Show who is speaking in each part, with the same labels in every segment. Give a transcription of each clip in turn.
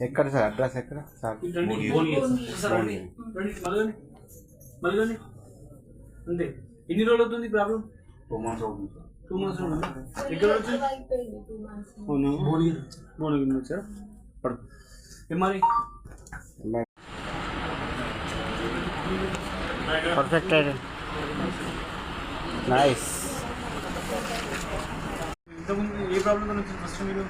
Speaker 1: ఎక్కడ sir address ఎక్కడ sir?
Speaker 2: అంతే. ఎన్ని రోజులు అవుతుంది ప్రాబ్లం? 2 months అవుతుంది సార్. 2 months అవుతుంది. ఎక్కడ వచ్చింది? భువనగిరి వచ్చారా? పడు ఎంఆర్ఐ
Speaker 1: పర్ఫెక్ట్ నైస్.
Speaker 2: ఇంతకుముందు ఏ ప్రాబ్లం వచ్చింది ఫస్ట్ మీరు?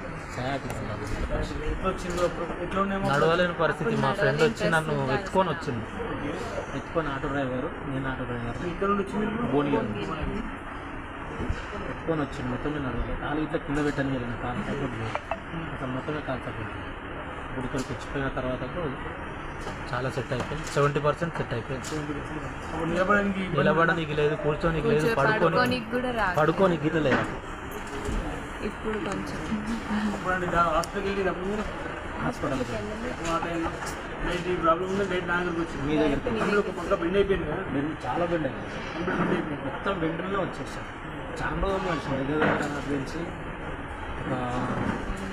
Speaker 3: నడవలేని పరిస్థితి. మా ఫ్రెండ్ వచ్చి నన్ను ఎత్తుకొని వచ్చింది. ఆటో డ్రైవర్, నేను ఆటో డ్రైవర్.
Speaker 2: ఇక్కడ నుండి వచ్చింది
Speaker 3: భువనగిరి ఎత్తుకొని వచ్చింది. మొత్తమే నడవాలి. కాలు ఇట్లా కింద పెట్టని వెళ్ళిన కాలు సపోర్ట్ లేదు. అసలు మొత్తమే కాలు సపోర్ట్. ఇప్పుడు ఇక్కడికి వచ్చిపోయిన తర్వాత చాలా సెట్ అయిపోయింది. 70% సెట్ అయిపోయింది. నిలబడడానికి లేదు, కూర్చోనికి లేదు, పడుకోనికి గిట్ల లేదు.
Speaker 4: ఇప్పుడు కొంచెం
Speaker 3: హాస్పిటల్
Speaker 2: ప్రాబ్లం ఉందా? డైట్ నా దగ్గరకు వచ్చింది.
Speaker 3: మీ దగ్గర
Speaker 2: ఒక పక్క బెండ్ అయిపోయింది కదా?
Speaker 3: చాలా బెండ్ అయింది. మొత్తం బెండ్లో వచ్చేసాం. చాలా రోజులు వచ్చింది. దగ్గర గురించి ఒక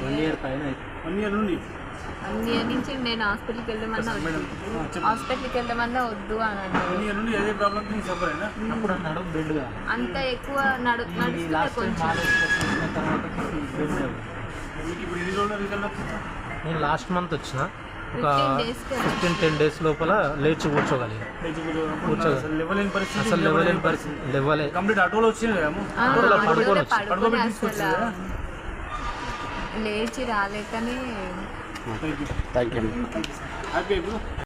Speaker 3: 1 year పైన అయిపోయింది.
Speaker 2: 1 year నుండి
Speaker 4: 1 year నుంచి నేను హాస్పిటల్కి వెళ్ళమన్నా వద్దు అని అన్నాను.
Speaker 2: 1 year నుండి అదే ప్రాబ్లం సఫర్ అయినా?
Speaker 3: అప్పుడు నడుము బెండ్గా
Speaker 4: అంత ఎక్కువ నడుస్తుంది కొంచెం.
Speaker 2: మీకు ఇప్పుడు ఎన్ని రోజులు రిజల్ట్ వచ్చిందా?
Speaker 3: నేను లాస్ట్ మంత్ వచ్చిన. ఒక 15-10 days లోపల లేచి కూర్చోగలిగా.
Speaker 2: అసలు లేవలేని పరిస్థితి.
Speaker 3: లేవలే
Speaker 2: కంప్లీట్ ఆటోలో వచ్చింది కదా?
Speaker 4: లేచి రాలేకనే
Speaker 1: థ్యాంక్ యూ.
Speaker 2: హ్యాపీ ఇప్పుడు